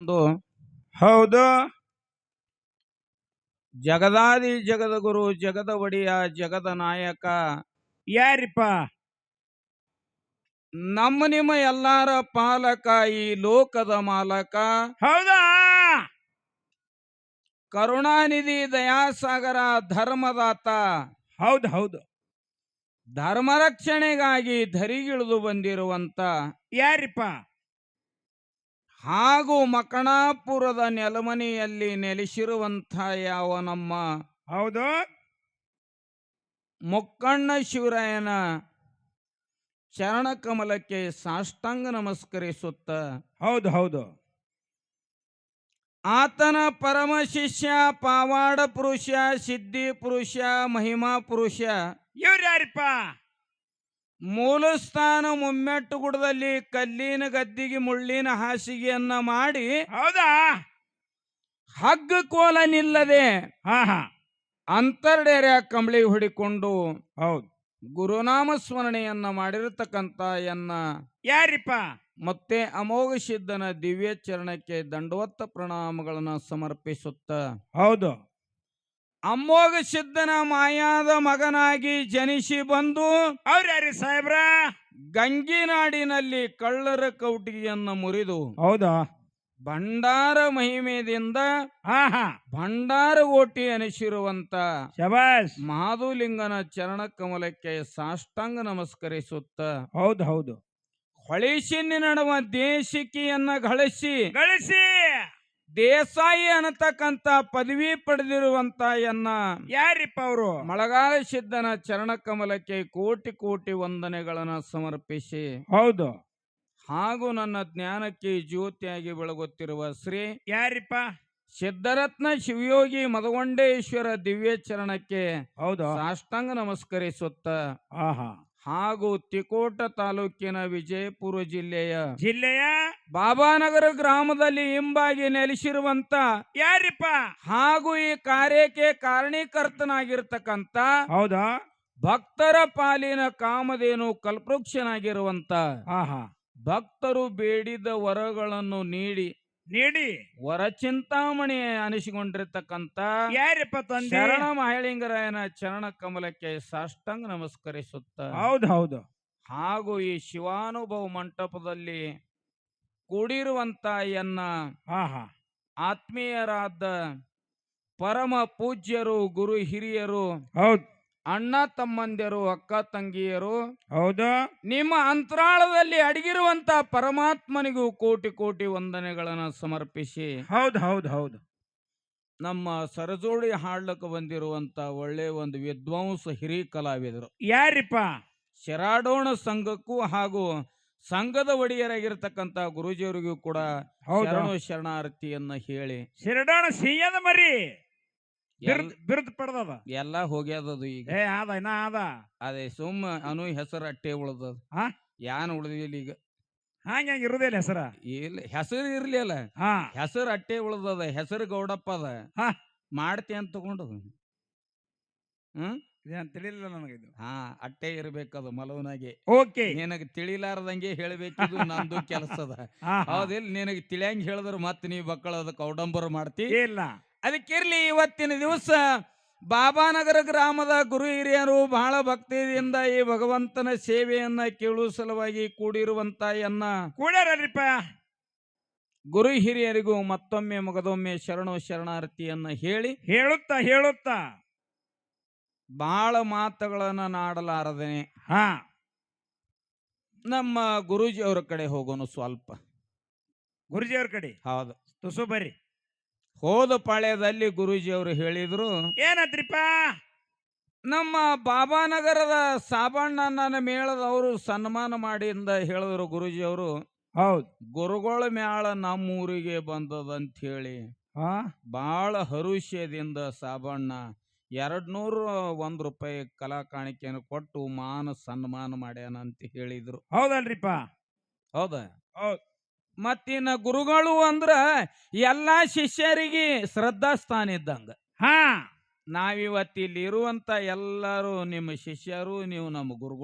ಎಂದು ಹೌದು. ಜಗದಾದಿ ಜಗದ ಗುರು ಜಗದ ಒಡೆಯ ಜಗದ ನಾಯಕ ಯಾರಿಪ್ಪ? ನಮ್ಮ ನಿಮ್ಮ ಎಲ್ಲಾರ ಪಾಲಕ ಈ ಲೋಕದ ಮಾಲಕ ಹೌದಾ? ಕರುಣಾನಿಧಿ ದಯಾಸಾಗರ ಧರ್ಮದಾತ ಹೌದು ಹೌದು. ಧರ್ಮ ರಕ್ಷಣೆಗಾಗಿ ಧರಿಗಿಳಿದು ಬಂದಿರುವಂತ ಯಾರಿಪ್ಪ? ಹಾಗೂ ಮಕಣಾಪುರದ ನೆಲಮನೆಯಲ್ಲಿ ನೆಲೆಸಿರುವಂತ ಯಾವ ನಮ್ಮ ಹೌದು. ಮೊಕ್ಕಣ್ಣ ಶಿವರಾಯನ ಚರಣ ಕಮಲಕ್ಕೆ ಸಾಷ್ಟಾಂಗ ನಮಸ್ಕರಿಸುತ್ತ ಹೌದು ಹೌದು. ಆತನ ಪರಮ ಶಿಷ್ಯ ಪಾವಾಡ ಪುರುಷ ಸಿದ್ಧಿ ಪುರುಷ ಮಹಿಮಾ ಪುರುಷ ಇವ್ರು ಯಾರಿಪ್ಪ? ಮೂಲಸ್ಥಾನ ಮುಮ್ಮೆಟ್ಟುಗುಡದಲ್ಲಿ ಕಲ್ಲಿನ ಗದ್ದಿಗೆ ಮುಳ್ಳಿನ ಹಾಸಿಗೆಯನ್ನ ಮಾಡಿ ಹೌದಾ? ಹಗ್ಗ ಕೋಲ ನಿಲ್ಲದೆ ಹಾ ಹಾ. ಅಂತರ್ಡೆರ ಕಂಬಳಿ ಹೊಡಿಕೊಂಡು ಹೌದು. ಗುರುನಾಮ ಸ್ಮರಣೆಯನ್ನ ಮಾಡಿರತಕ್ಕಂತ ಯಾರಿಪ್ಪ? ಮತ್ತೆ ಅಮೋಘ ಸಿದ್ಧನ ದಿವ್ಯ ಚರಣಕ್ಕೆ ದಂಡವತ್ತ ಪ್ರಣಾಮಗಳನ್ನು ಸಮರ್ಪಿಸುತ್ತ ಹೌದು. ಅಮೋಘ ಸಿದ್ಧನ ಮಾಯಾದ ಮಗನಾಗಿ ಜನಿಸಿ ಬಂದು ಅವ್ರು ಯಾರಿ ಸಾಹೇಬ್ರ? ಗಂಗಿನಾಡಿನಲ್ಲಿ ಕಳ್ಳರ ಕೌಟಿಗೆಯನ್ನು ಮುರಿದು ಹೌದಾ? ಭಂಡಾರ ಮಹಿಮೆಯಿಂದ ಹಾ ಹಾ. ಭಂಡಾರ ಓಟಿ ಅನಿಸಿರುವಂತ ಶಬಾಷ್. ಮಾಧುಲಿಂಗನ ಚರಣ ಕಮಲಕ್ಕೆ ಸಾಷ್ಟಾಂಗ ನಮಸ್ಕರಿಸುತ್ತ ಹೌದು ಹೌದು. ಹೊಳಿಸಿನಿ ನಡುವ ದೇಶಿಕೆಯನ್ನ ಗಳಿಸಿ ದೇಸಾಯಿ ಅನ್ನತಕ್ಕಂತ ಪದವಿ ಪಡೆದಿರುವಂತ ಯಾರಿಪ್ಪ ಅವರು? ಮಳಗಾಲ ಸಿದ್ಧನ ಚರಣ ಕಮಲಕ್ಕೆ ಕೋಟಿ ಕೋಟಿ ವಂದನೆಗಳನ್ನು ಸಮರ್ಪಿಸಿ ಹೌದು. ಹಾಗೂ ನನ್ನ ಜ್ಞಾನಕ್ಕೆ ಜ್ಯೋತಿಯಾಗಿ ಬೆಳಗುತ್ತಿರುವ ಶ್ರೀ ಯಾರಿಪ್ಪ? ಸಿದ್ಧರತ್ನ ಶಿವಯೋಗಿ ಮದಗೊಂಡೇಶ್ವರ ದಿವ್ಯ ಚರಣಕ್ಕೆ ಹೌದು. ಸಾಷ್ಟಾಂಗ ನಮಸ್ಕರಿಸುತ್ತ ಆಹಾ. ಹಾಗೂ ತಿಕೋಟ ತಾಲೂಕಿನ ವಿಜಯಪುರ ಜಿಲ್ಲೆಯ ಬಾಬಾನಗರ ಗ್ರಾಮದಲ್ಲಿ ಹಿಂಬಾಗಿ ನೆಲೆಸಿರುವಂತ ಯಾರಿಪ್ಪ? ಹಾಗೂ ಈ ಕಾರ್ಯಕ್ಕೆ ಕಾರಣೀಕರ್ತನಾಗಿರ್ತಕ್ಕಂತ ಹೌದಾ? ಭಕ್ತರ ಪಾಲಿನ ಕಾಮಧೇನು ಕಲ್ಪವೃಕ್ಷನಾಗಿರುವಂತ ಆಹಾ. ಭಕ್ತರು ಬೇಡಿದ ವರಗಳನ್ನು ನೀಡಿ ವರಚಿಂತಾಮಣಿ ಅನಿಸಿಕೊಂಡಿರ್ತಕ್ಕಂತ ಯಾರಿಪ್ಪ ತಂದೆ? ಶರಣ ಮಹಿಳಿಂಗರಾಯನ ಚರಣ ಕಮಲಕ್ಕೆ ಸಾಷ್ಟಾಂಗ ನಮಸ್ಕರಿಸುತ್ತ ಹೌದು ಹೌದು. ಹಾಗೂ ಈ ಶಿವಾನುಭವ ಮಂಟಪದಲ್ಲಿ ಕೂಡಿರುವಂತ ಆಹಾ. ಆತ್ಮೀಯರಾದ ಪರಮ ಪೂಜ್ಯರು ಗುರು ಹಿರಿಯರು ಹೌದು. ಅಣ್ಣ ತಮ್ಮಂದಿರು ಅಕ್ಕ ತಂಗಿಯರು ಹೌದು. ನಿಮ್ಮ ಅಂತರಾಳದಲ್ಲಿ ಅಡಗಿರುವಂತ ಪರಮಾತ್ಮನಿಗೂ ಕೋಟಿ ಕೋಟಿ ವಂದನೆಗಳನ್ನು ಸಮರ್ಪಿಸಿ ಹೌದು ಹೌದು ಹೌದು. ನಮ್ಮ ಸರಜೋಡಿ ಹಾಡ್ಲಕ್ಕೆ ಬಂದಿರುವಂತ ಒಳ್ಳೆ ಒಂದು ವಿದ್ವಾಂಸ ಹಿರಿಯ ಕಲಾವಿದರು ಯಾರಿಪ್ಪ? ಶರಾಡೋಣ ಸಂಘಕ್ಕೂ ಹಾಗೂ ಸಂಘದ ಒಡೆಯರಾಗಿರ್ತಕ್ಕಂತ ಗುರುಜಿಯವರಿಗೂ ಕೂಡ ಶರಣಾರ್ಥಿಯನ್ನ ಹೇಳಿ ಶಿರಡೋಣ ಸಿಂಹದ ಮರಿ ಬಿರುದು ಪಡೆದದ ಎಲ್ಲಾ ಹೋಗ್ಯದದು ಈಗ. ಅದೇ ಸುಮ್ಮ ಅನು ಹೆಸರು ಅಟ್ಟೆ ಉಳ್ದದ. ಯಾನ್ ಉಳ್ದಿಲ್ಲ ಈಗ. ಹಂಗ ಇರುದಿಲ್ಲ ಹೆಸರ? ಇಲ್ಲ, ಹೆಸರು ಇರ್ಲಿಲ್ಲ. ಹೆಸರು ಅಟ್ಟೆ ಉಳ್ದದ. ಹೆಸರು ಗೌಡಪ್ಪ ಅದ. ಮಾಡ್ತಿ ಅಂತ ತಗೊಂಡು ತಿಳಿಲಿಲ್ಲ ನನಗಿದು. ಅಟ್ಟೆ ಇರ್ಬೇಕದು ಮಲವನಾಗೆ. ಓಕೆ. ನಿನಗೆ ತಿಳಿಲಾರ್ದಂಗೆ ಹೇಳ್ಬೇಕಿದು ನಂದು ಕೆಲಸದ. ಹೌದಿಲ್ಲ, ನಿನಗೆ ತಿಳಿಯಂಗ್ ಹೇಳಿದ್ರ ಮತ್ ನೀವ್ ಮಕ್ಕಳು ಅದಕ್ಕೆ ಔಡಂಬರ ಮಾಡ್ತಿ ಇಲ್ಲ. ಅದಕ್ಕಿರ್ಲಿ, ಇವತ್ತಿನ ದಿವಸ ಬಾಬಾನಗರ ಗ್ರಾಮದ ಗುರು ಹಿರಿಯರು ಬಹಳ ಭಕ್ತಿಯಿಂದ ಈ ಭಗವಂತನ ಸೇವೆಯನ್ನ ಕೇಳುವ ಸಲುವಾಗಿ ಕೂಡಿರುವಂತ ಕೂಡ್ಯಾರಲ್ರಿಪ್ಪ. ಗುರು ಹಿರಿಯರಿಗೂ ಮತ್ತೊಮ್ಮೆ ಮಗದೊಮ್ಮೆ ಶರಣಾರ್ಥಿಯನ್ನ ಹೇಳುತ್ತಾ ಬಹಳ ಮಾತುಗಳನ್ನ ನಾಡಲಾರದೇನೆ ನಮ್ಮ ಗುರೂಜಿ ಅವ್ರ ಕಡೆ ಹೋಗೋಣ. ಸ್ವಲ್ಪ ಗುರುಜಿಯವ್ರ ಕಡೆ ಹೌದು, ತುಸು ಬರ್ರಿ. ಹೋದ ಪಾಳ್ಯದಲ್ಲಿ ಗುರೂಜಿ ಅವರು ಹೇಳಿದ್ರು, ಏನತ್ರಿಪ್ಪ? ನಮ್ಮ ಬಾಬಾನಗರದ ಸಾಬಣ್ಣನ ಮೇಳದವರು ಸನ್ಮಾನ ಮಾಡಿ ಅಂತ ಹೇಳಿದ್ರು ಗುರೂಜಿ ಅವರು. ಹೌದು. ಗುರುಗಳ ಮ್ಯಾಳ ನಮ್ಮೂರಿಗೆ ಬಂದದಂತ ಹೇಳಿ ಬಹಳ ಹರುಷ್ಯದಿಂದ ಸಾಬಣ್ಣ 201 ರೂಪಾಯಿ ಕಲಾ ಕಾಣಿಕೆಯನ್ನು ಕೊಟ್ಟು ಸನ್ಮಾನ ಮಾಡ್ಯಾನ ಅಂತ ಹೇಳಿದ್ರು. ಹೌದಲ್ರಿಪ್ಪ? ಹೌದಾ? ಮತ್ತಿನ್ನ ಗುರುಗಳು ಅಂದ್ರ ಎಲ್ಲಾ ಶಿಷ್ಯರಿಗೆ ಶ್ರದ್ಧಾಸ್ಥಾನ ಇದ್ದಂಗ. ನಾವಿವತ್ತು ಇಲ್ಲಿ ಇರುವಂತ ಎಲ್ಲರೂ ನಿಮ್ಮ ಶಿಷ್ಯರು, ನೀವು ನಮ್ಮ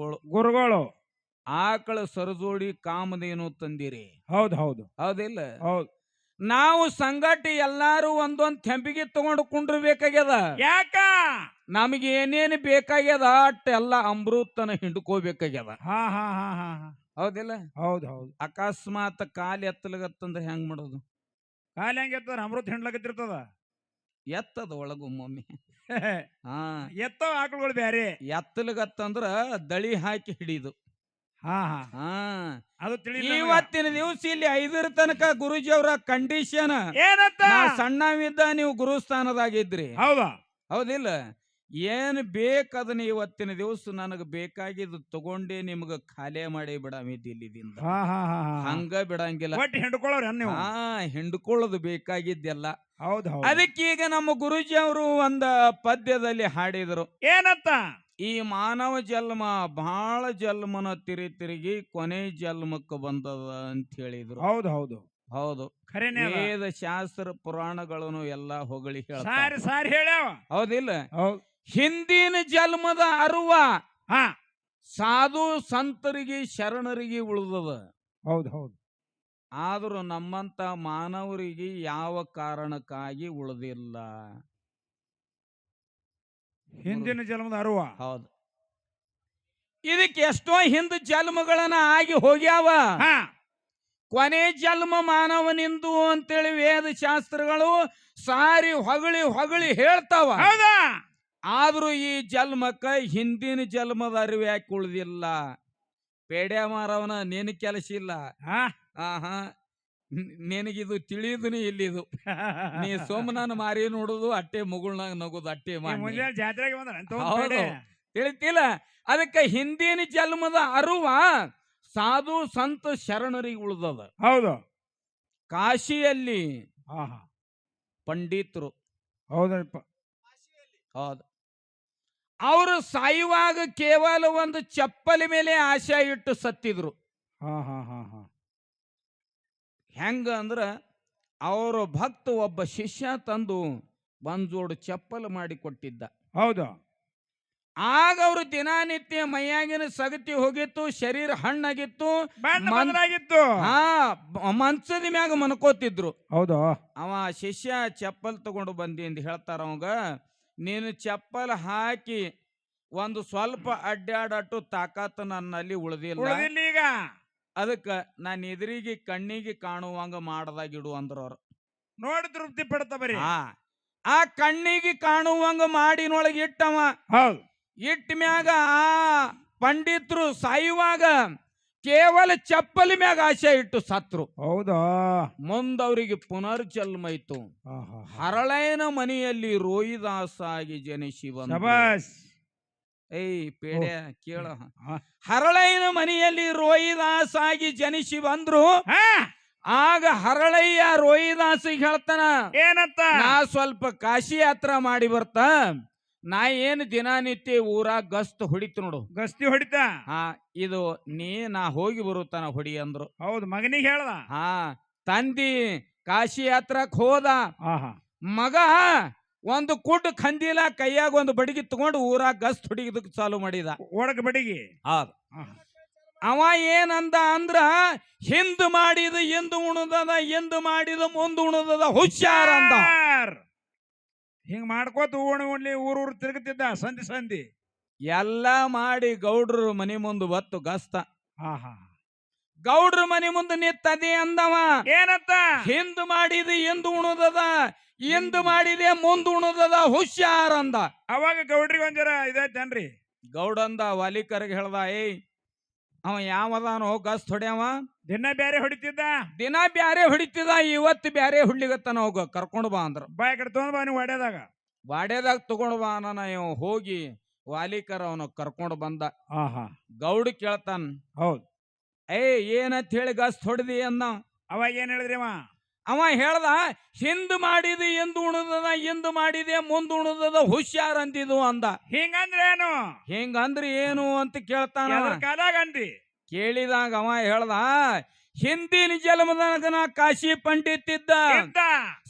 ಗುರುಗಳು. ಆಕಳ ಸರಜೋಡಿ ಕಾಮಧೇನು ತಂದಿರಿ. ಹೌದು ಹೌದು. ಹೌದಿಲ್ಲ? ಹೌದು. ನಾವು ಸಂಗಟ ಎಲ್ಲಾರು ಒಂದೊಂದ್ ತೆಂಬಿಗೆ ತಗೊಂಡು ಕುಂಡ್ರಬೇಕಾಗ್ಯದ. ಯಾಕ ನಮಗೆ ಏನೇನು ಬೇಕಾಗ್ಯದ ಅಟ್ಟೆಲ್ಲ ಅಮೃತನ ಹಿಂಡ್ಕೋಬೇಕಾಗ್ಯದ. ಹಾ ಹಾ ಹಾ ಹಾ ಹಾ. ಹೌದಿಲ್ಲ? ಹೌದ್ ಹೌದು. ಅಕಸ್ಮಾತ್ ಕಾಲ್ ಎತ್ತಲಗತ್ತಂದ್ರೆ ಹೆಂಗ್ ಮಾಡೋದು? ಕಾಲಿ ಹೆಂಗ ಎತ್ತಾರ ಅಮೃತ ಹಿಂಡ್ಲಕತ್ತಿರ್ತದ. ಎತ್ತದ ಒಳಗೊಮ್ಮೊಮ್ಮೆ. ಹಾ, ಎತ್ತವ ಆಕಳುಗಳು ಬ್ಯಾರೆ. ಎತ್ತಲಗತ್ತಂದ್ರ ದಳಿ ಹಾಕಿ ಹಿಡಿದು. ಹಾ ಹಾ. ಹಾ, ಅದು ತಿಳಿಲ್ಲ. ಇವತ್ತಿನ ದಿವಸ ಇಲ್ಲಿ 5 ತನಕ ಗುರುಜಿ ಅವರ ಕಂಡೀಷನ್ ಏನತ್ತ? ನಾ ಸಣ್ಣವಿದ್ದ ನೀವು ಗುರುಸ್ಥಾನದಾಗಿದ್ರಿ. ಹೌದಾ? ಹೌದಿಲ್ಲ? ಏನ್ ಬೇಕದನ್ನ ಇವತ್ತಿನ ದಿವಸ ನನಗೆ ಬೇಕಾಗಿದ್ದು ತಗೊಂಡೇ ನಿಮ್ಗ ಖಾಲಿ ಮಾಡಿ ಬಿಡಾಮಿದ್ದು ಇಲ್ಲಿದಿಂದ. ಹಾ ಹಾ ಹಾ ಹಾ. ಹಂಗ ಬಿಡಂಗಿಲ್ಲ. ಒಟ್ಟು ಹಿಂಡ್ಕೊಳ್ಳೋರಿ ನೀವು. ಹಾ, ಹಿಂಡ್ಕೊಳ್ಳೋದು ಬೇಕಾಗಿದ್ದೆಲ್ಲ. ಹೌದ್ ಹೌದು. ಅದಕ್ಕೀಗ ನಮ್ಮ ಗುರುಜಿ ಅವರು ಒಂದ ಪದ್ಯದಲ್ಲಿ ಹಾಡಿದರು. ಏನತ್ತ? ಈ ಮಾನವ ಜನ್ಮ ಬಹಳ ಜನ್ಮನ ತಿರುಗಿ ಕೊನೆ ಜನ್ಮಕ್ಕೆ ಬಂದದ ಅಂತ ಹೇಳಿದ್ರು. ಹೌದು ಹೌದು ಹೌದು, ಖರೇನೆ ಅದ. ವೇದ ಶಾಸ್ತ್ರ ಪುರಾಣಗಳನ್ನು ಎಲ್ಲಾ ಹೊಗಳಿ ಹೇಳ್ತಾವ. ಸಾರಿ ಸಾರಿ ಹೇಳ್ಯಾವ. ಹೌದಿಲ್ಲ? ಹೌದ್. ಹಿಂದಿನ ಜನ್ಮದ ಅರುವ ಹಾ. ಸಾಧು ಸಂತರಿಗೆ ಶರಣರಿಗೆ ಉಳಿದದ. ಹೌದ್ ಹೌದು. ಆದರೂ ನಮ್ಮಂತ ಮಾನವರಿಗೆ ಯಾವ ಕಾರಣಕ್ಕಾಗಿ ಉಳಿದಿಲ್ಲ. ಹಿಂದಿನ ಜನ್ಮದ ಅರುವ. ಹೌದು, ಇದಕ್ಕೆ ಎಷ್ಟೋ ಹಿಂದ ಜನ್ಮಗಳನ್ನ ಆಗಿ ಹೋಗ್ಯಾವ. ಹಾ. ಕೊನೆ ಜನ್ಮ ಮಾನವನಿಂದು ಅಂತೇಳಿ ವೇದ ಶಾಸ್ತ್ರಗಳು ಸಾರಿ ಹೊಗಳಿ ಹೊಗಳಿ ಹೇಳ್ತಾವ. ಹೌದಾ? ಆದ್ರೂ ಈ ಜನ್ಮಕ್ಕ ಹಿಂದಿನ ಜನ್ಮದ ಅರಿವು ಯಾಕೆ ಉಳಿದಿಲ್ಲ? ಪೇಡ್ಯ ಮಾರವನ ನಿನ್ ಕೆಲಸ ಇಲ್ಲ. ಹಾ. ಆಹಾ, ನಿನಗಿದು ತಿಳಿಯುದನಿ ಇಲ್ಲಿದು. ನೀ ಸೋಮನಾನ ಮಾರಿ ನೋಡುದು ಅಟ್ಟೆ ಮುಗುಳ್ನಾಗ ನಗುದು ಅಟ್ಟೆ ಮಾಡಿ ಮುಂಜಾನೆ ಜಾತ್ರೆಗೆ ಬಂದ್ರ ಹೌದು, ತಿಳಿತಿಲ್ಲ? ಅದಕ್ಕೆ ಹಿಂದಿನ ಜನ್ಮದ ಅರುವ ಸಾಧು ಸಂತ ಶರಣರಿಗೆ ಉಳಿದದ. ಹೌದು. ಕಾಶಿಯಲ್ಲಿ ಹಾ ಹಾ. ಪಂಡಿತರು. ಹೌದಪ್ಪ. ಹೌದು, ಅವರು ಸಾಯುವಾಗ ಕೇವಲ ಒಂದು ಚಪ್ಪಲಿ ಮೇಲೆ ಆಶೆ ಇಟ್ಟು ಸತ್ತಿದ್ರು. ಹಾ ಹಾ ಹಾ ಹಾ. ಹೆಂಗ ಅಂದ್ರ ಅವರ ಭಕ್ತ ಒಬ್ಬ ಶಿಷ್ಯ ತಂದು ಒಂದ್ ಜೋಡು ಚಪ್ಪಲ್ ಮಾಡಿ ಕೊಟ್ಟಿದ್ದ. ಹೌದು. ಆಗ ಅವರು ದಿನನಿತ್ಯ ಮೈಯಾಗಿನ ಸಗತಿ ಹೋಗಿತ್ತು, ಶರೀರ ಹಣ್ಣಾಗಿತ್ತು, ಬಣ್ಣವಾಗಿತ್ತು. ಹಾ, ಮಂಚದ ಮ್ಯಾಗ ಮನ್ಕೋತಿದ್ರು. ಹೌದು. ಅವ ಶಿಷ್ಯ ಚಪ್ಪಲ್ ತಗೊಂಡು ಬಂದಿ ಅಂತ ಹೇಳ್ತಾರ ಅವಂಗ. ನೀನು ಚಪ್ಪಲ್ ಹಾಕಿ ಒಂದು ಸ್ವಲ್ಪ ಅಡ್ಡಾಡಟ್ಟು ತಾಕತ್ ನನ್ನಲ್ಲಿ ಉಳಿದಿಲ್ಲ. ಈಗ ಅದಕ್ಕ ನಾನು ಎದುರಿಗೆ ಕಣ್ಣಿಗೆ ಕಾಣುವಂಗ ಮಾಡದಾಗಿಡು ಅಂದ್ರವ್ರು. ನೋಡಿ ತೃಪ್ತಿ ಪಡ್ತ ಬರೀ. ಆ ಕಣ್ಣಿಗೆ ಕಾಣುವಂಗ ಮಾಡಿನೊಳಗೆ ಇಟ್ಟವ. ಹೌದು. ಇಟ್ಟ ಮ್ಯಾಗ ಆ ಪಂಡಿತರು ಸಾಯುವಾಗ ಕೇವಲ ಚಪ್ಪಲಿ ಮ್ಯಾಗ ಆಶೆ ಇಟ್ಟು ಸತ್ರು. ಹೌದಾ? ಮುಂದವರಿಗೆ ಪುನರ್ಜನ್ಮ ಇತ್ತು. ಹರಳೇನ ಮನೆಯಲ್ಲಿ ರೋಹಿದಾಸ ಆಗಿ ಜನಿಸಿ ಬಂದ. ಏಯ್ ಪೇಡೆ ಕೇಳ, ಹರಳಯ್ಯನ ಮನೆಯಲ್ಲಿ ರೋಹಿದಾಸ ಆಗಿ ಜನಿಸಿ ಬಂದ್ರು. ಆಗ ಹರಳಯ್ಯ ರೋಹಿದಾಸಿಗೆ ಹೇಳ್ತಾನ, ಏನಂತ? ನಾ ಸ್ವಲ್ಪ ಕಾಶಿ ಯಾತ್ರಾ ಮಾಡಿ ಬರ್ತ, ನಾ ಏನು ದಿನನಿತ್ಯ ಊರಾಗ ಗಸ್ತ್ ಹೊಡಿತು ನೋಡು. ಗಸ್ತಿ ಹೊಡಿತ? ಹಾ, ಇದು ನಾ ಹೋಗಿ ಬರುತ್ತಾನ ಹೊಡಿ ಅಂದ್ರು. ಹೌದು, ಮಗನಿಗೆ ಹೇಳ್ದ. ಹಾ, ತಂದಿ ಕಾಶಿ ಯಾತ್ರಕ್ ಹೋದ. ಮಗ ಒಂದು ಕುಡ್ ಖಂದಿಲ ಕೈಯಾಗ ಒಂದು ಬಡಿಗೆ ತಗೊಂಡು ಊರಾಗ ಗಸ್ತ್ ಹೊಡಿದಕ್ಕೆ ಚಾಲು ಮಾಡಿದ. ಒಡಕ ಬಡಿಗೆ. ಅವ ಏನಂದ ಅಂದ್ರ, ಹಿಂದ್ ಮಾಡಿದ ಎಂದು ಉಣದದ, ಎಂದು ಮಾಡಿದ ಮುಂದ್ ಉಣದದ, ಹುಷಾರ ಅಂದ. ಹಿಂಗ್ ಮಾಡ್ಕೋತ ಉಣ್ಲಿ ಊರ್ ತಿರುಗುತ್ತಿದ್ದ ಸಂಧಿ ಸಂಧಿ ಎಲ್ಲಾ ಮಾಡಿ ಗೌಡ್ರ ಮನೆ ಮುಂದೆ ಬತ್ತು ಗಸ್ತ. ಗೌಡ್ರ ಮನೆ ಮುಂದೆ ನಿತ್ತದೇ ಅಂದವ. ಏನಂತ? ಹಿಂದ್ ಮಾಡಿದ ಎಂದು ಉಣದದ, ಎಂದು ಮಾಡಿದೆ ಮುಂದ್ ಉಣದದ, ಹುಷಾರ ಅಂದ. ಅವಾಗ ಗೌಡ್ರಿಗೆ ಒಂಜರ ಇದೈತೇನ್ರಿ? ಗೌಡಂದ ವಾಲಿಕರ್ಗೆ ಹೇಳ್ದ, ಏಯ್ ಅವ ಯಾವದಾನೋ ಗಸ್ತ್ ಹೊಡ್ಯಾವ, ದಿನ ಬ್ಯಾರೆ ಹೊಡಿತಿದ್ದ, ದಿನ ಬ್ಯಾರೆ ಹೊಡಿತಿದ್ದ, ಇವತ್ತು ಬ್ಯಾರೆ ಹುಡ್ಲಿಗತ್ತಾನ, ಹೋಗ ಕರ್ಕೊಂಡು ಬಾ ಅಂದ್ರ. ಬಾಯ್ ಕಡೆ ತಗೊಂಡ್ ಬಾ, ನೀವು ವಾಡ್ಯದಾಗ ತಗೊಂಡ್ ಬಾ ಅನ್ನ. ಇವ್ ಹೋಗಿ ವಾಲಿಕರ್ ಅವನು ಕರ್ಕೊಂಡು ಬಂದ. ಗೌಡ ಕೇಳ್ತಾನ, ಹೌದ್, ಏನಂತ ಹೇಳಿ ಗಸ್ತ್ ಹೊಡೆದಿ ಅಂದ. ಅವಾಗ ಏನ್ ಹೇಳಿದ್ರಿ? ಅವ ಹೇಳ್ದ, ಹಿಂದ್ ಮಾಡಿದಿ ಎಂದು ಉಣದದ, ಎಂದು ಮಾಡಿದೆ ಮುಂದ್ ಉಣದದ, ಹುಷಾರ್ ಅಂತಿದ್ವು ಅಂದ. ಹಿಂಗಂದ್ರೆ ಏನು? ಹಿಂಗಂದ್ರೆ ಏನು ಅಂತ ಕೇಳ್ತಾನ. ಕಾಲಾಗ ಅಂದಿ ಕೇಳಿದಾಗ ಅವ ಹೇಳ್ದ, ಹಿಂದಿನ ಜನ್ಮದಾಗ ನಾ ಕಾಶಿ ಪಂಡಿತ್ ಇದ್ದ,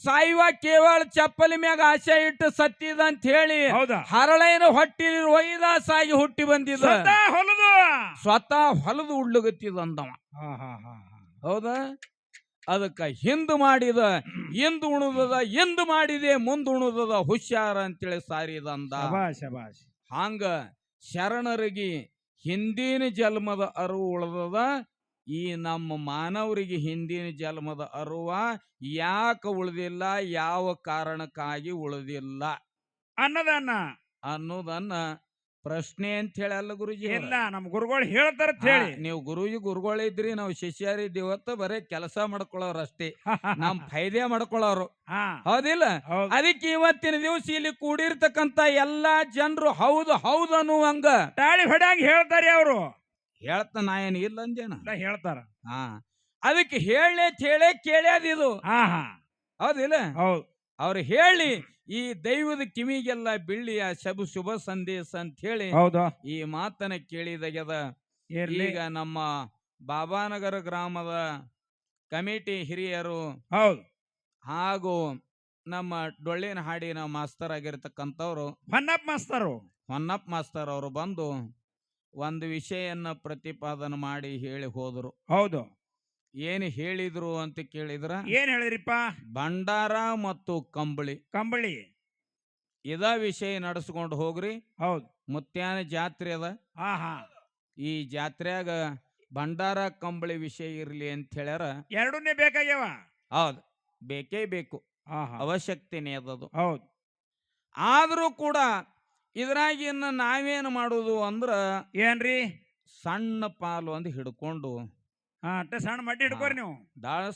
ಸಾಯುವ ಕೇವಲ ಚಪ್ಪಲಿ ಮ್ಯಾಗ ಆಶೆ ಇಟ್ಟು ಸತ್ತಿದ ಅಂತ ಹೇಳಿ ಹರಳೇನ ಹೊಟ್ಟಿಲಿ ರೋಹಿದಾಸ ಆಗಿ ಹುಟ್ಟಿ ಬಂದಿದ್ದ, ಸ್ವತಃ ಹೊಲದು ಉಡ್ಲಗತ್ತಿದ ಅಂದವ. ಹೌದಾ? ಅದಕ್ಕ ಹಿಂದ್ ಮಾಡಿದ ಇಂದು ಉಣುದದ ಎಂದು ಮಾಡಿದೆ ಮುಂದ್ ಉಣುದದ ಹುಷಾರ ಅಂತೇಳಿ ಸಾರಿದಂದ. ಶಬಾಷ್ ಶಬಾಷ್. ಹಾಂಗ ಶರಣರಿಗೆ ಹಿಂದಿನ ಜನ್ಮದ ಅರಿವು ಉಳದದ, ಈ ನಮ್ಮ ಮಾನವರಿಗೆ ಹಿಂದಿನ ಜನ್ಮದ ಅರಿವ ಯಾಕೆ ಉಳಿದಿಲ್ಲ, ಯಾವ ಕಾರಣಕ್ಕಾಗಿ ಉಳಿದಿಲ್ಲ ಅನ್ನೋದನ್ನ ಪ್ರಶ್ನೆ ಅಂತ ಹೇಳಿ ಅಲ್ಲ ಗುರುಜಿ. ಇಲ್ಲ, ನಮ್ಮ ಗುರುಗಳು ಹೇಳ್ತಾರ ಹೇಳಿ. ನೀವು ಗುರುಗಳು ಇದ್ರಿ, ನಾವು ಶಿಷ್ಯರಿದ್ದೀವತ್ತ ಬರೇ ಕೆಲಸ ಮಾಡ್ಕೊಳ್ಳೋರು ಅಷ್ಟೇ, ನಮ್ ಫೈದೆ ಮಾಡ್ಕೊಳ್ಳೋರು, ಹೌದಿಲ್ಲ? ಅದಕ್ಕೆ ಇವತ್ತಿನ ದಿವಸ ಇಲ್ಲಿ ಕೂಡಿರ್ತಕ್ಕಂತ ಎಲ್ಲಾ ಜನರು ಹೌದು ಹೌದು ಅನ್ನುವಂಗ ತಾಳಿ ಹೊಡ್ಯಾಂಗ ಹೇಳ್ತಾರೆ. ಅವರು ನಾ ಏನ್ ಇಲ್ಲ ಅಂದೇನ, ಹೇಳ್ತಾರ. ಅದಕ್ಕೆ ಹೇಳೇ ಕೇಳ್ಯಾದಿದು, ಹೌದಿಲ್ಲ? ಅವ್ರು ಹೇಳಿ ಈ ದೈವದ ಕಿವಿಗೆಲ್ಲ ಬಿಳ್ಳಿಯ ಶುಭ ಸಂದೇಶ ಅಂತ ಹೇಳಿ ಈ ಮಾತನ್ನ ಕೇಳಿದಾಗ್ಯದ. ಈಗ ನಮ್ಮ ಬಾಬಾನಗರ ಗ್ರಾಮದ ಕಮಿಟಿ ಹಿರಿಯರು ಹಾಗೂ ನಮ್ಮ ಡೊಳ್ಳಿನ ಹಾಡಿನ ಮಾಸ್ತರ್ ಆಗಿರ್ತಕ್ಕಂಥವ್ರು ಹೊನ್ನಪ್ಪ ಮಾಸ್ತರ್ ಅವರು ಬಂದು ಒಂದು ವಿಷಯನ್ನ ಪ್ರತಿಪಾದನೆ ಮಾಡಿ ಹೇಳಿ ಹೋದ್ರು. ಏನು ಹೇಳಿದ್ರು ಅಂತ ಕೇಳಿದ್ರ, ಏನ್ ಹೇಳಿದ್ರಿಪ್ಪ? ಭಂಡಾರ ಮತ್ತು ಕಂಬಳಿ ಇದ ವಿಷಯ ನಡೆಸ್ಕೊಂಡು ಹೋಗ್ರಿ. ಮುತ್ಯಾನ ಜಾತ್ರೆ ಅದ, ಈ ಜಾತ್ರೆಯಾಗ ಭಂಡಾರ ಕಂಬಳಿ ವಿಷಯ ಇರ್ಲಿ ಅಂತ ಹೇಳ್ಯಾರ. ಎರಡನ್ನೇ ಬೇಕಾಗ್ಯಾವ. ಹೌದು, ಬೇಕೇ ಬೇಕು, ಅವಶ್ಯಕತೆನೇ ಅದದು. ಆದ್ರೂ ಕೂಡ ಇದ್ರಾಗ ಇನ್ನು ನಾವೇನು ಮಾಡುದು ಅಂದ್ರ ಏನ್ರಿ, ಸಣ್ಣ ಪಾಲು ಅಂತ ಹಿಡ್ಕೊಂಡು ಸಣ್ಣ ಮಡ್ಡಿ ಹಿಡ್ಕೋರಿ ನೀವು.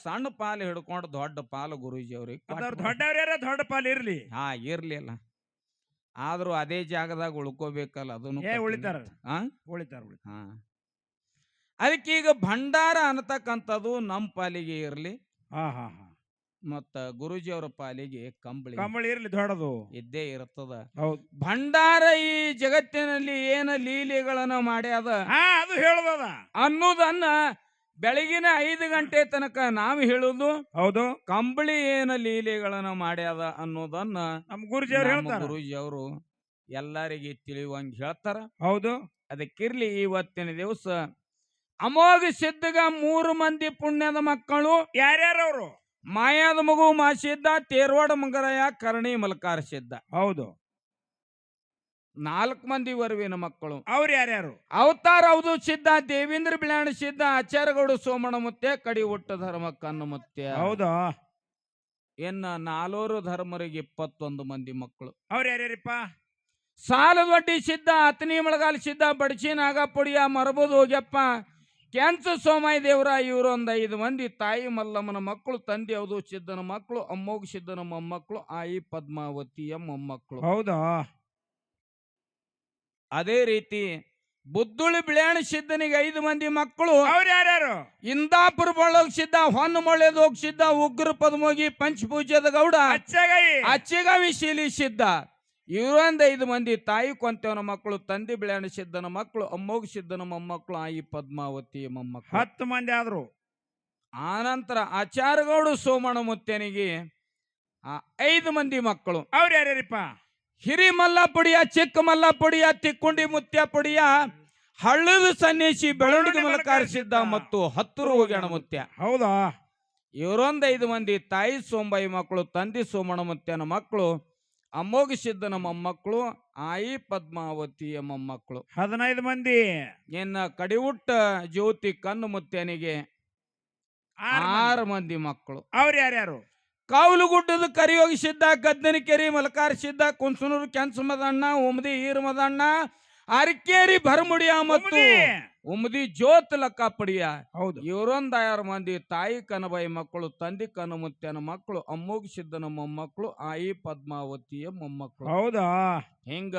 ಸಣ್ಣ ಪಾಲು ಹಿಡ್ಕೊಂಡು ದೊಡ್ಡ ಪಾಲು ಗುರೂಜಿ ಅವ್ರಿಗೆ ದೊಡ್ಡವ್ರ ದೊಡ್ಡ ಪಾಲು ಇರ್ಲಿ. ಇರ್ಲಿಲ್ಲ, ಆದ್ರೂ ಅದೇ ಜಾಗದಾಗ ಉಳ್ಕೋಬೇಕಲ್ಲ, ಅದನ್ನು ಉಳಿತಾರ. ಅದಕ್ಕೆ ಈಗ ಭಂಡಾರ ಅನ್ನತಕ್ಕಂಥದ್ದು ನಮ್ಮ ಪಾಲಿಗೆ ಇರ್ಲಿ, ಮತ್ತ ಗುರೂಜಿ ಅವರ ಪಾಲಿಗೆ ಕಂಬಳಿ ಇರ್ಲಿ, ದೊಡ್ಡದು ಇದ್ದೇ ಇರ್ತದ. ಭಂಡಾರ ಈ ಜಗತ್ತಿನಲ್ಲಿ ಏನ ಲೀಲೆಗಳನ್ನ ಮಾಡ್ಯಾದ ಅದು ಹೇಳದ ಅನ್ನೋದನ್ನ ಬೆಳಗಿನ 5 ಗಂಟೆ ತನಕ ನಾವು ಹೇಳುದು. ಕಂಬಳಿ ಏನ ಲೀಲೆಗಳನ್ನ ಮಾಡ್ಯಾದ ಅನ್ನೋದನ್ನ ನಮ್ಮ ಗುರೂಜಿ ಅವರು ಎಲ್ಲರಿಗೆ ತಿಳಿಯುವಂಗ ಹೇಳ್ತಾರ. ಅದಕ್ಕಿರ್ಲಿ, ಇವತ್ತಿನ ದಿವಸ ಅಮೋಘ ಸಿದ್ಧಗ 3 ಮಂದಿ ಪುಣ್ಯದ ಮಕ್ಕಳು. ಯಾರ್ಯಾರವ್ರು? ಮಾಯಾದ ಮಗು ಮಾಸಿದ್ದ, ತೇರ್ವಾಡ ಮಂಗರಯ್ಯ, ಕರ್ಣಿ ಮಲ್ಕಾರ ಸಿದ್ಧ. 4 ಮಂದಿ ವರವಿನ ಮಕ್ಕಳು. ಅವ್ರು ಯಾರ್ಯಾರು? ಅವತಾರ ಹೌದು ಸಿದ್ಧ, ದೇವೇಂದ್ರ ಬಿಳಾಣ ಸಿದ್ಧ, ಆಚಾರ್ಯಗೌಡ ಸೋಮಣ್ಣ ಮುತ್ಯ, ಕಡಿ ಒಟ್ಟು ಧರ್ಮ ಕಣ್ಣು ಮುತ್ಯ. ಇನ್ನ 4 ಧರ್ಮರಿಗೆ 21 ಮಂದಿ ಮಕ್ಕಳು. ಅವ್ರು ಯಾರ್ಯಾರಿಪ್ಪ? ಸಾಲದೊಡ್ಡಿ ಸಿದ್ಧ, ಅತನಿ ಮಳಗಾಲ ಸಿದ್ಧ, ಬಡಚಿ ನಾಗಪುಡಿಯ, ಮರಬೂದು ಹೋಗ್ಯಪ್ಪ, ಕೆಂಚ ಸೋಮಾಯಿ ದೇವರ. ಇವರೊಂದು 5 ಮಂದಿ ತಾಯಿ ಮಲ್ಲಮ್ಮನ ಮಕ್ಕಳು, ತಂದೆ ಹೌದು ಸಿದ್ಧನ ಮಕ್ಕಳು, ಅಮ್ಮೋಗ ಸಿದ್ಧನ ಮೊಮ್ಮಕ್ಕಳು, ಆಯಿ ಪದ್ಮಾವತಿಯ ಮೊಮ್ಮಕ್ಕಳು. ಅದೇ ರೀತಿ ಬುದ್ದುಳಿ ಬಿಳ್ಯಾಣ ಸಿದ್ಧನಿಗೆ 5 ಮಂದಿ ಮಕ್ಕಳು. ಅವ್ರು ಯಾರ್ಯಾರು? ಇಂದಾಪುರ ಬಳ್ಳೋಗ್ ಸಿದ್ಧ, ಹೊನ್ನ ಮೊಳೆದೋಗ್ ಸಿದ್ಧ, ಉಗ್ರ ಪದ್ಮೋಗಿ, ಪಂಚಪೂಜ್ಯದ ಗೌಡ, ಅಚ್ಚಗಾವಿ ಶೀಲಿ ಸಿದ್ಧ. ಇವರೊಂದು 5 ಮಂದಿ ತಾಯಿ ಕೊಂತವನ ಮಕ್ಕಳು, ತಂದೆ ಬಿಳ್ಯಾಣ ಸಿದ್ಧನ ಮಕ್ಕಳು, ಅಮ್ಮೋಗ ಸಿದ್ಧನ ಮೊಮ್ಮಕ್ಕಳು, ಆಯಿ ಪದ್ಮಾವತಿ ಮೊಮ್ಮಕ್ಕಳು. 10 ಮಂದಿ ಆದ್ರು. ಆನಂತರ ಆಚಾರ್ಯಗೌಡ ಸೋಮಣ್ಣ ಮುತ್ಯನಿಗೆ 5 ಮಂದಿ ಮಕ್ಕಳು. ಅವ್ರು ಯಾರ್ಯಾರಿಪ್ಪ? ಹಿರಿ ಮಲ್ಲಪುಡಿಯ, ಚಿಕ್ಕ ಮಲ್ಲಪುಡಿಯ, ತಿಕ್ಕುಂಡಿ ಮುತ್ಯ ಪುಡಿಯ, ಹಳ್ಳದ ಸನ್ನೇಶಿ, ಬೆಳವಣಿಗೆ ಮಲಕಾರ ಸಿದ್ಧ ಮತ್ತು ಹತ್ತೂರು ಹೋಗ್ಯಾಣ ಮುತ್ಯ. ಇವರೊಂದು 5 ಮಂದಿ ತಾಯಿ ಸೋಂಬಾಯಿ ಮಕ್ಕಳು, ತಂದೆ ಸೋಮಣ್ಣ ಮುತ್ಯನ ಮಕ್ಕಳು, ಅಮ್ಮೋಗ ಸಿದ್ಧನ ಮೊಮ್ಮಕ್ಕಳು, ಆಯಿ ಪದ್ಮಾವತಿಯ ಮೊಮ್ಮಕ್ಕಳು. 15 ಮಂದಿ. ಇನ್ನ ಕಡಿವುಟ್ಟ ಜ್ಯೋತಿ ಕಣ್ಣು ಮುತ್ಯನಿಗೆ 6 ಮಂದಿ ಮಕ್ಕಳು. ಅವ್ರು ಯಾರ್ಯಾರು? ಕಾವಲುಗುಡ್ಡದ ಕರಿಯೋಗಿ ಸಿದ್ಧ, ಗದ್ದನಕೆರಿ ಮಲಕಾರ ಸಿದ್ಧ, ಕುನ್ಸನೂರು ಕೆಂಚ ಮದಣ್ಣ, ಉಮದಿ ಈರ ಮದಣ್ಣ, ಅರಕೇರಿ ಭರಮುಡಿಯ ಮತ್ತು ಉಮದಿ ಜ್ಯೋತ್ ಲಕ್ಕಾಪಡಿಯ. ಇವರೊಂದು 6 ಮಂದಿ ತಾಯಿ ಕನಬಾಯಿ ಮಕ್ಕಳು, ತಂದೆ ಕನಮುತ್ಯನ ಮಕ್ಕಳು, ಅಮ್ಮೋಗ ಸಿದ್ಧನ ಮೊಮ್ಮಕ್ಕಳು, ಆಯಿ ಪದ್ಮಾವತಿಯ ಮೊಮ್ಮಕ್ಕಳು. ಹಿಂಗ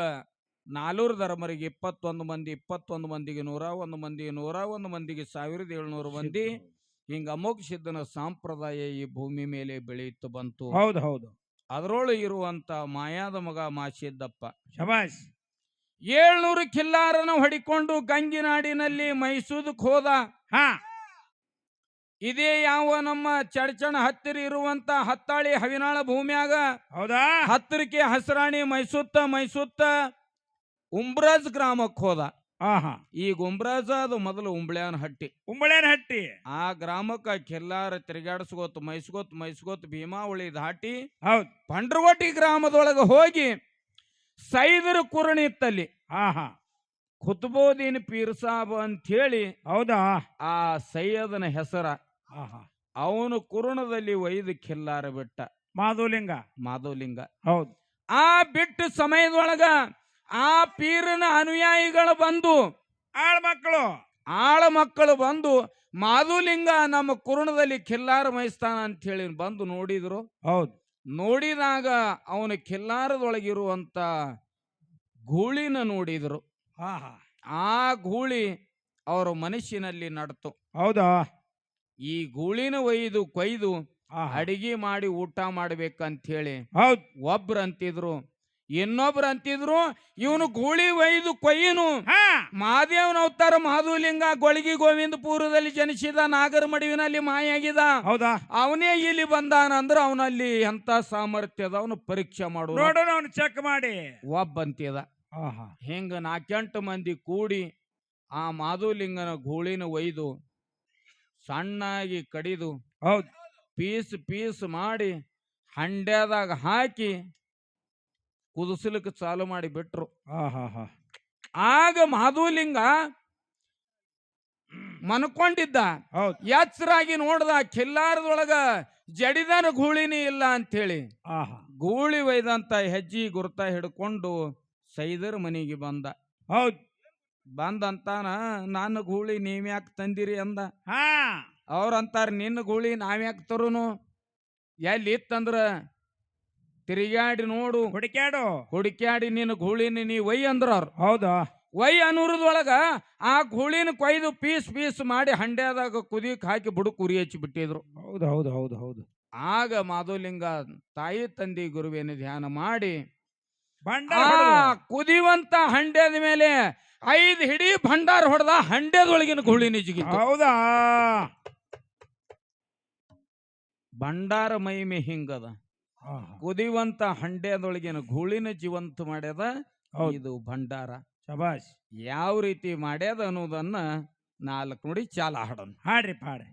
4 ಧರ್ಮರಿಗೆ 21 ಮಂದಿ, 21 ಮಂದಿಗೆ 101 ಮಂದಿ, 101 ಮಂದಿಗೆ 1700 ಮಂದಿ. ಹಿಂಗ ಅಮೋಘ ಸಿದ್ಧನ ಸಂಪ್ರದಾಯ ಈ ಭೂಮಿ ಮೇಲೆ ಬೆಳೆಯುತ್ತ ಬಂತು. ಅದರೊಳಗೆ ಇರುವಂತ ಮಾಯಾದ ಮಗ ಮಾಸಿದ್ದಪ್ಪ 700 ಕಿಲ್ಲಾರನ ಹೊಡಿಕೊಂಡು ಗಂಗಿನಾಡಿನಲ್ಲಿ ಮೈಸೂದಕ್ಕೆ ಹೋದ. ಇದೇ ಯಾವ ನಮ್ಮ ಚಡಚಣ ಹತ್ತಿರ ಇರುವಂತ ಹತ್ತಾಳಿ ಹವಿನಾಳ ಭೂಮಿಯಾಗ ಹತ್ತಿರಕ್ಕೆ ಹಸರಾಣಿ ಮೈಸೂತ್ತ ಉಂಬ್ರಾಜ್ ಗ್ರಾಮಕ್ಕೆ ಹೋದ. ಆಹಾ ಈ ಗುಂಬ್ರಾಜ ಅದು ಮೊದಲು ಉಂಬ್ಳ್ಯಾನ ಹಟ್ಟಿ. ಉಂಬಳೇನ ಹಟ್ಟಿ. ಆ ಗ್ರಾಮಕ್ಕ ಕೆಲ್ಲಾರ ತಿರುಗಾಡಿಸ್ಕೋತ ಮೈಸ್ಕೋತ್ ಭೀಮಾವಳಿ ದಾಟಿ ಹೌದ್. ಪಂಡ್ರವಟಿ ಗ್ರಾಮದೊಳಗೆ ಹೋಗಿ ಸೈದರ ಕುರಣಿ ಇತ್ತಲ್ಲಿ. ಆಹಾ ಖುತ್ಬೋದೀನ್ ಪೀರ್ ಸಾಬ್ ಅಂತ ಹೇಳಿ ಹೌದಾ. ಆ ಸೈಯದನ ಹೆಸರ. ಆಹಾ ಅವನು ಕುರುಣದಲ್ಲಿ ಒಯ್ದು ಕೆಲ್ಲಾರ ಬಿಟ್ಟ ಮಾಧುಲಿಂಗ. ಮಾಧವಲಿಂಗ. ಹೌದ್. ಆ ಬಿಟ್ಟು ಸಮಯದೊಳಗ ಆ ಪೀರನ ಅನುಯಾಯಿಗಳು ಬಂದು ಆಳ ಮಕ್ಕಳು ಬಂದು ಮಾಧುಲಿಂಗ ನಮ್ಮ ಕುರುಣದಲ್ಲಿ ಖಿಲ್ಲಾರ ಮೈಸ್ತಾನ ಅಂತ ಹೇಳಿ ಬಂದು ನೋಡಿದ್ರು. ಹೌದ್. ನೋಡಿದಾಗ ಅವನ ಖಿಲ್ಲಾರದೊಳಗಿರುವಂತ ಗೂಳಿನ ನೋಡಿದ್ರು. ಆಹಾ ಆ ಗೂಳಿ ಅವರ ಮನಸ್ಸಿನಲ್ಲಿ ನಡ್ತು. ಹೌದಾ. ಈ ಗೂಳಿನ ಒಯ್ದು ಕೊಯ್ದು ಆಹಾ ಅಡಿಗೆ ಮಾಡಿ ಊಟ ಮಾಡ್ಬೇಕಂತ ಹೇಳಿ ಹೌದ್. ಒಬ್ರು ಅಂತಿದ್ರು, ಇನ್ನೊಬ್ರು ಅಂತಿದ್ರು ಇವನು ಗೂಳಿ ಒಯ್ದು ಕೊಯ್ಯನು ಹಾ ಮಹಾದೇವನ ಅವತಾರ ಮಾಧುಲಿಂಗ ಗೊಳಗಿ ಗೋವಿಂದಪುರದಲ್ಲಿ ಜನಿಸಿದ ನಾಗರ ಮಡುವಿನಲ್ಲಿ ಮಾಯಾಗಿದ. ಹೌದಾ. ಅವನೇ ಇಲ್ಲಿ ಬಂದಾನ ಅಂದ್ರೆ ಅವನಲ್ಲಿ ಎಂತ ಸಾಮರ್ಥ್ಯದ ಅವನು ಪರೀಕ್ಷೆ ಮಾಡು ನೋಡೋಣ ಅವನು ಚೆಕ್ ಮಾಡಿ. ಒಬ್ಬಂತಿದ. ಆಹಾ ಹಿಂಗ 4-8 ಮಂದಿ ಕೂಡಿ ಆ ಮಾಧುಲಿಂಗನ ಗೂಳಿನ ಒಯ್ದು ಸಣ್ಣಾಗಿ ಕಡಿದು ಹೌದ್. ಪೀಸ್ ಮಾಡಿ ಹಂಡ್ಯಾದಾಗ ಹಾಕಿ ಕುದಿಸ್ಲಿಕ್ಕೆ ಚಾಲು ಮಾಡಿ ಬಿಟ್ರು. ಆಹಾ ಆಗ ಮಾಧುಲಿಂಗ ಮನ್ಕೊಂಡಿದ್ದ. ಹೌದ್. ಎಚ್ಚರಾಗಿ ನೋಡ್ದ ಖಿಲ್ಲಾರದೊಳಗ ಜಡಿದನ ಗೂಳಿನೇ ಇಲ್ಲ ಅಂತೇಳಿ ಆಹಾ ಗೂಳಿ ಒಯ್ದಂತ ಹೆಜ್ಜಿ ಗುರ್ತ ಹಿಡ್ಕೊಂಡು ಸೈದರ್ ಮನೆಗೆ ಬಂದ. ಹೌದ್. ಬಂದಂತಾನ ನನ್ನ ಗೂಳಿ ನೀವ್ಯಾಕೆ ತಂದಿರಿ ಅಂದ. ಹಾ ಅವ್ರಂತಾರ ನಿನ್ನ ಗೂಳಿ ನಾವ್ಯಾಕೆ ತರುನು, ಎಲ್ಲಿ ಇತ್ತಂದ್ರ ತಿರುಗಾಡಿ ನೋಡು ಹುಡುಕ್ಯಾಡಿ ನಿನ್ನ ಗೂಳಿನ ನೀ ಒಯ್ ಅಂದ್ರ ಅವ್ರು. ಹೌದಾ. ಒಯ್ ಅನ್ನೂರದೊಳಗ ಆ ಗೂಳಿನ ಕೊಯ್ದು ಪೀಸ್ ಮಾಡಿ ಹಂಡ್ಯಾದಾಗ ಕುದಿಕ್ ಹಾಕಿ ಬುಡಕ್ ಉರಿ ಹಚ್ಚಿ ಬಿಟ್ಟಿದ್ರು. ಹೌದು ಹೌದು ಹೌದು ಹೌದು. ಆಗ ಮಾಧುಲಿಂಗ ತಾಯಿ ತಂದೆ ಗುರುವಿನ ಧ್ಯಾನ ಮಾಡಿ ಕುದಿಯುವಂತ ಹಂಡ್ಯದ ಮೇಲೆ 5 ಹಿಡಿ ಭಂಡಾರ ಹೊಡೆದ ಹಂಡ್ಯದೊಳಗಿನ ಗೂಳಿನ ಜಿಗಿತು. ಹೌದಾ. ಭಂಡಾರ ಮಹಿಮೆ ಹಿಂಗದ. ಕುದಿಯುವಂತ ಹಂಡ್ಯದೊಳಗಿನ ಗೂಳಿನ ಜೀವಂತ ಮಾಡ್ಯದ ಇದು ಭಂಡಾರ. ಶಬಾಷ್. ಯಾವ ರೀತಿ ಮಾಡ್ಯದ ಅನ್ನೋದನ್ನ 4 ನುಡಿ ಚಾಲ ಹಾಡೋಣ. ಹಾಡ್ರಿ ಪಾಡ್ರಿ.